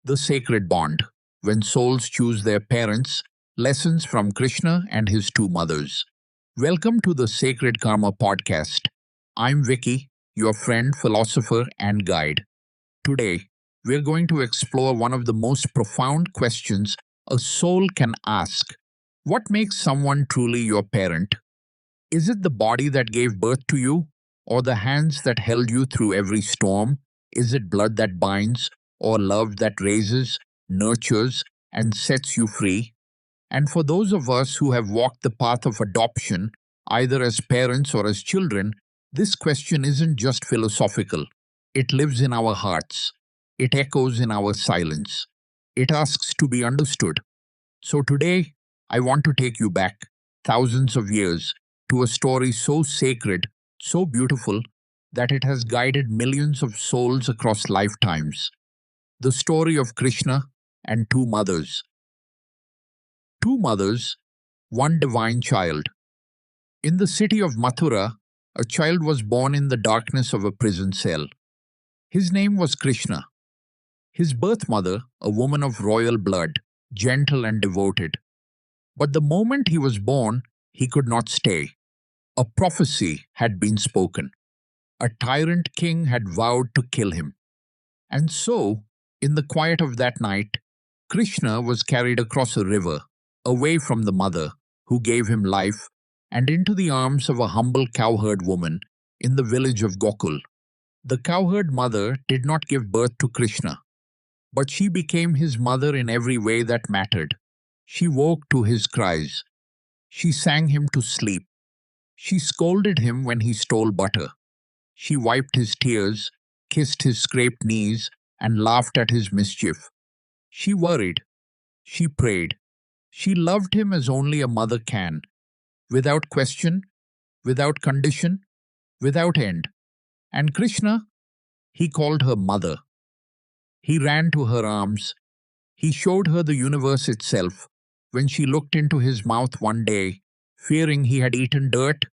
The Sacred Bond, when souls choose their parents, lessons from Krishna and his two mothers. Welcome to the Sacred Karma podcast. I'm Vicky, your friend, philosopher, and guide. Today, we're going to explore one of the most profound questions a soul can ask. What makes someone truly your parent? Is it the body that gave birth to you, or the hands that held you through every storm? Is it blood that binds, or love that raises, nurtures, and sets you free? And for those of us who have walked the path of adoption, either as parents or as children, this question isn't just philosophical. It lives in our hearts. It echoes in our silence. It asks to be understood. So today, I want to take you back thousands of years to a story so sacred, so beautiful, that it has guided millions of souls across lifetimes. The story of Krishna and two mothers. Two mothers, one divine child. In the city of Mathura, a child was born in the darkness of a prison cell. His name was Krishna. His birth mother, a woman of royal blood, gentle and devoted. But the moment he was born, he could not stay. A prophecy had been spoken. A tyrant king had vowed to kill him. And so, in the quiet of that night, Krishna was carried across a river, away from the mother who gave him life, and into the arms of a humble cowherd woman in the village of Gokul. The cowherd mother did not give birth to Krishna, but she became his mother in every way that mattered. She woke to his cries. She sang him to sleep. She scolded him when he stole butter. She wiped his tears, kissed his scraped knees, and laughed at his mischief. She worried. She prayed. She loved him as only a mother can, without question, without condition, without end. And Krishna, he called her mother. He ran to her arms. He showed her the universe itself when she looked into his mouth one day, fearing he had eaten dirt.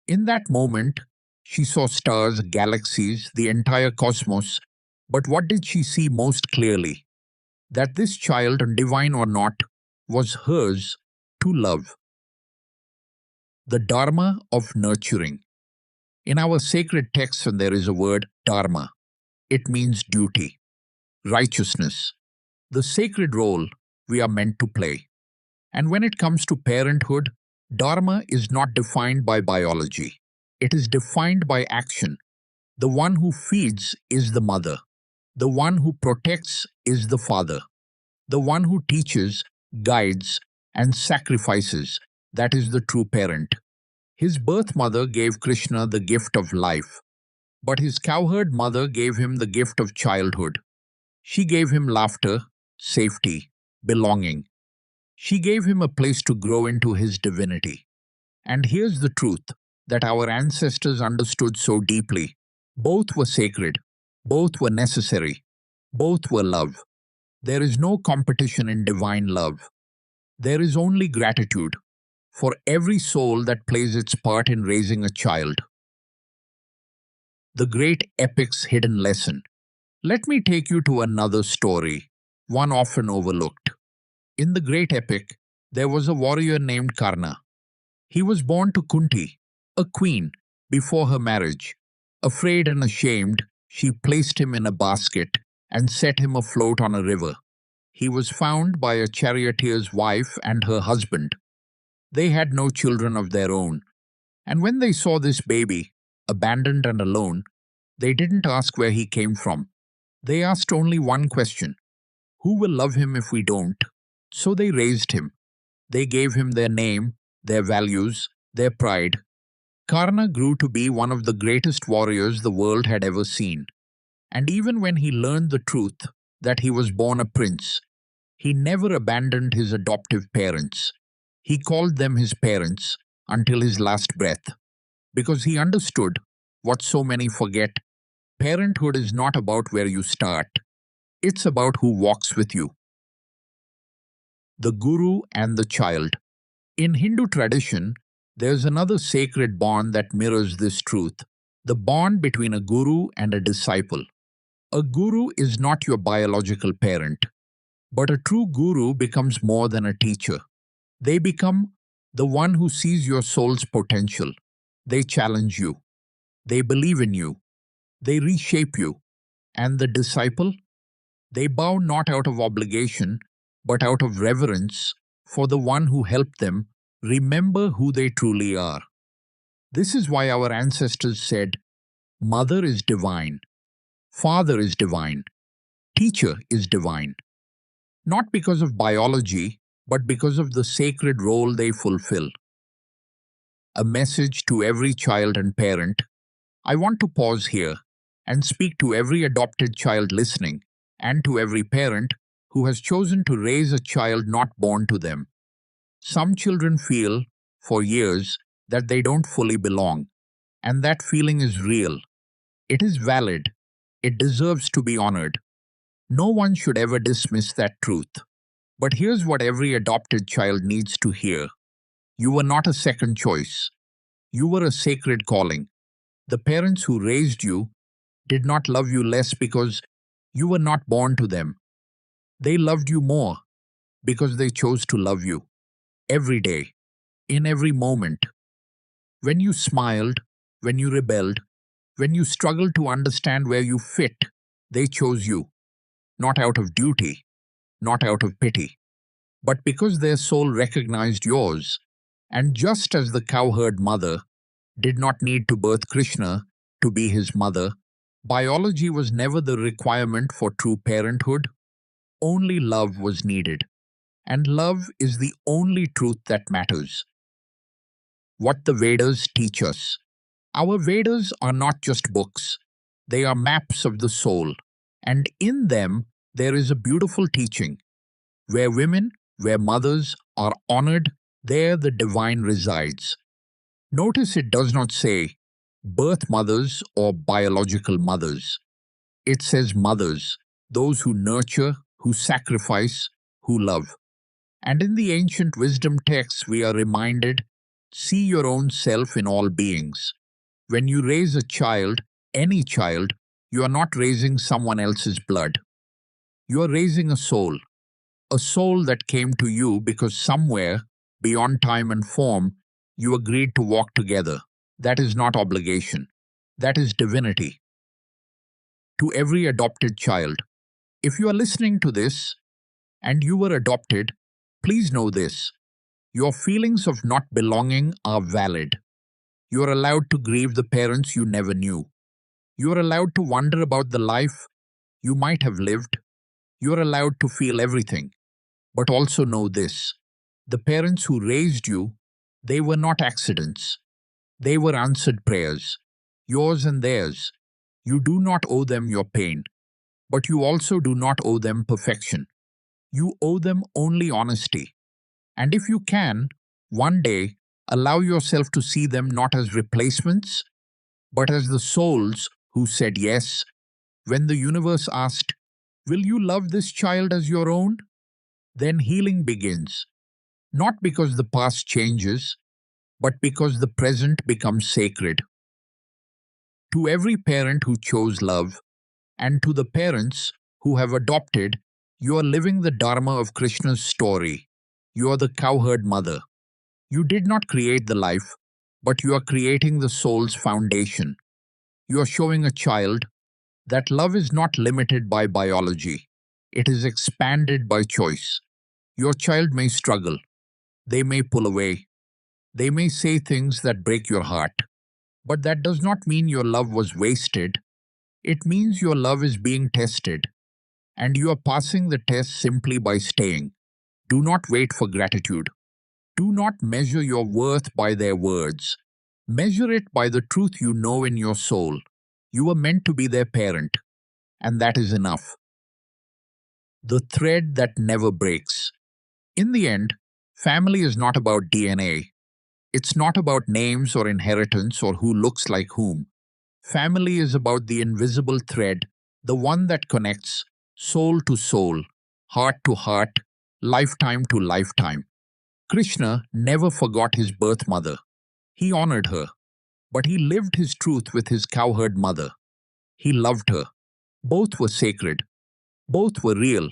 In that moment, she saw stars, galaxies, the entire cosmos. But what did she see most clearly? That this child, divine or not, was hers to love. The dharma of nurturing. In our sacred texts, there is a word, dharma. It means duty, righteousness, the sacred role we are meant to play. And when it comes to parenthood, dharma is not defined by biology. It is defined by action. The one who feeds is the mother. The one who protects is the father. The one who teaches, guides, and sacrifices, that is the true parent. His birth mother gave Krishna the gift of life, but his cowherd mother gave him the gift of childhood. She gave him laughter, safety, belonging. She gave him a place to grow into his divinity. And here's the truth that our ancestors understood so deeply. Both were sacred. Both were necessary. Both were love. There is no competition in divine love. There is only gratitude for every soul that plays its part in raising a child. The great epic's hidden lesson. Let me take you to another story, one often overlooked. In the great epic, there was a warrior named Karna. He was born to Kunti, a queen, before her marriage. Afraid and ashamed, she placed him in a basket and set him afloat on a river. He was found by a charioteer's wife and her husband. They had no children of their own. And when they saw this baby, abandoned and alone, they didn't ask where he came from. They asked only one question: who will love him if we don't? So they raised him. They gave him their name, their values, their pride. Karna grew to be one of the greatest warriors the world had ever seen. And even when he learned the truth that he was born a prince, he never abandoned his adoptive parents. He called them his parents until his last breath, because he understood what so many forget. Parenthood is not about where you start. It's about who walks with you. The guru and the child. In Hindu tradition, there's another sacred bond that mirrors this truth, the bond between a guru and a disciple. A guru is not your biological parent, but a true guru becomes more than a teacher. They become the one who sees your soul's potential. They challenge you. They believe in you. They reshape you. And the disciple, they bow not out of obligation, but out of reverence for the one who helped them remember who they truly are. This is why our ancestors said, Mother is divine, Father is divine, Teacher is divine. Not because of biology, but because of the sacred role they fulfill. A message to every child and parent. I want to pause here and speak to every adopted child listening and to every parent who has chosen to raise a child not born to them. Some children feel, for years, that they don't fully belong, and that feeling is real. It is valid. It deserves to be honored. No one should ever dismiss that truth. But here's what every adopted child needs to hear. You were not a second choice. You were a sacred calling. The parents who raised you did not love you less because you were not born to them. They loved you more because they chose to love you. Every day, in every moment. When you smiled, when you rebelled, when you struggled to understand where you fit, they chose you. Not out of duty, not out of pity, but because their soul recognized yours. And just as the cowherd mother did not need to birth Krishna to be his mother, biology was never the requirement for true parenthood. Only love was needed. And love is the only truth that matters. What the Vedas teach us. Our Vedas are not just books. They are maps of the soul. And in them, there is a beautiful teaching. Where women, where mothers are honored, there the divine resides. Notice it does not say birth mothers or biological mothers. It says mothers, those who nurture, who sacrifice, who love. And in the ancient wisdom texts, we are reminded, see your own self in all beings. When you raise a child, any child, you are not raising someone else's blood. You are raising a soul that came to you because somewhere, beyond time and form, you agreed to walk together. That is not obligation. That is divinity. To every adopted child, if you are listening to this and you were adopted, please know this. Your feelings of not belonging are valid. You are allowed to grieve the parents you never knew. You are allowed to wonder about the life you might have lived. You are allowed to feel everything. But also know this. The parents who raised you, they were not accidents. They were answered prayers. Yours and theirs. You do not owe them your pain. But you also do not owe them perfection. You owe them only honesty. And if you can, one day, allow yourself to see them not as replacements, but as the souls who said yes when the universe asked, will you love this child as your own? Then healing begins, not because the past changes, but because the present becomes sacred. To every parent who chose love, and to the parents who have adopted, you are living the dharma of Krishna's story. You are the cowherd mother. You did not create the life, but you are creating the soul's foundation. You are showing a child that love is not limited by biology. It is expanded by choice. Your child may struggle. They may pull away. They may say things that break your heart. But that does not mean your love was wasted. It means your love is being tested. And you are passing the test simply by staying. Do not wait for gratitude. Do not measure your worth by their words. Measure it by the truth you know in your soul. You were meant to be their parent, and that is enough. The thread that never breaks. In the end, family is not about DNA. It's not about names or inheritance or who looks like whom. Family is about the invisible thread, the one that connects soul to soul, heart to heart, lifetime to lifetime. Krishna never forgot his birth mother. He honored her, but he lived his truth with his cowherd mother. He loved her. Both were sacred, both were real,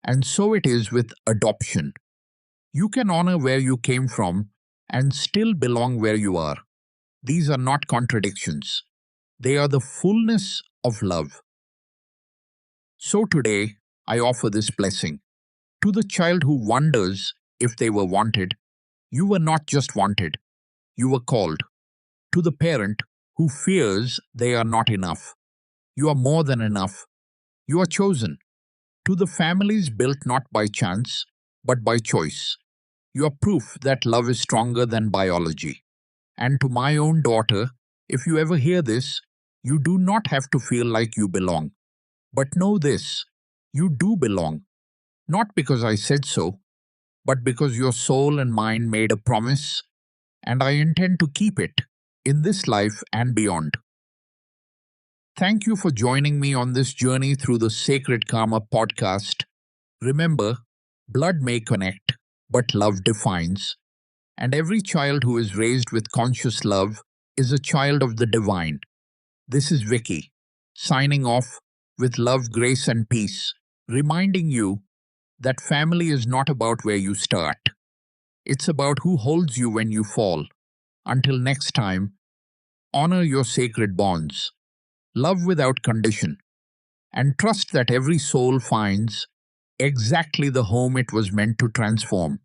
and so it is with adoption. You can honor where you came from and still belong where you are. These are not contradictions, they are the fullness of love. So today, I offer this blessing. To the child who wonders if they were wanted, you were not just wanted, you were called. To the parent who fears they are not enough, you are more than enough. You are chosen. To the families built not by chance, but by choice, you are proof that love is stronger than biology. And to my own daughter, if you ever hear this, you do not have to feel like you belong. But know this, you do belong, not because I said so, but because your soul and mind made a promise, and I intend to keep it in this life and beyond. Thank you for joining me on this journey through the Sacred Karma podcast. Remember, blood may connect, but love defines. And every child who is raised with conscious love is a child of the divine. This is Vicky, signing off with love, grace, and peace, reminding you that family is not about where you start. It's about who holds you when you fall. Until next time, honor your sacred bonds, love without condition, and trust that every soul finds exactly the home it was meant to transform.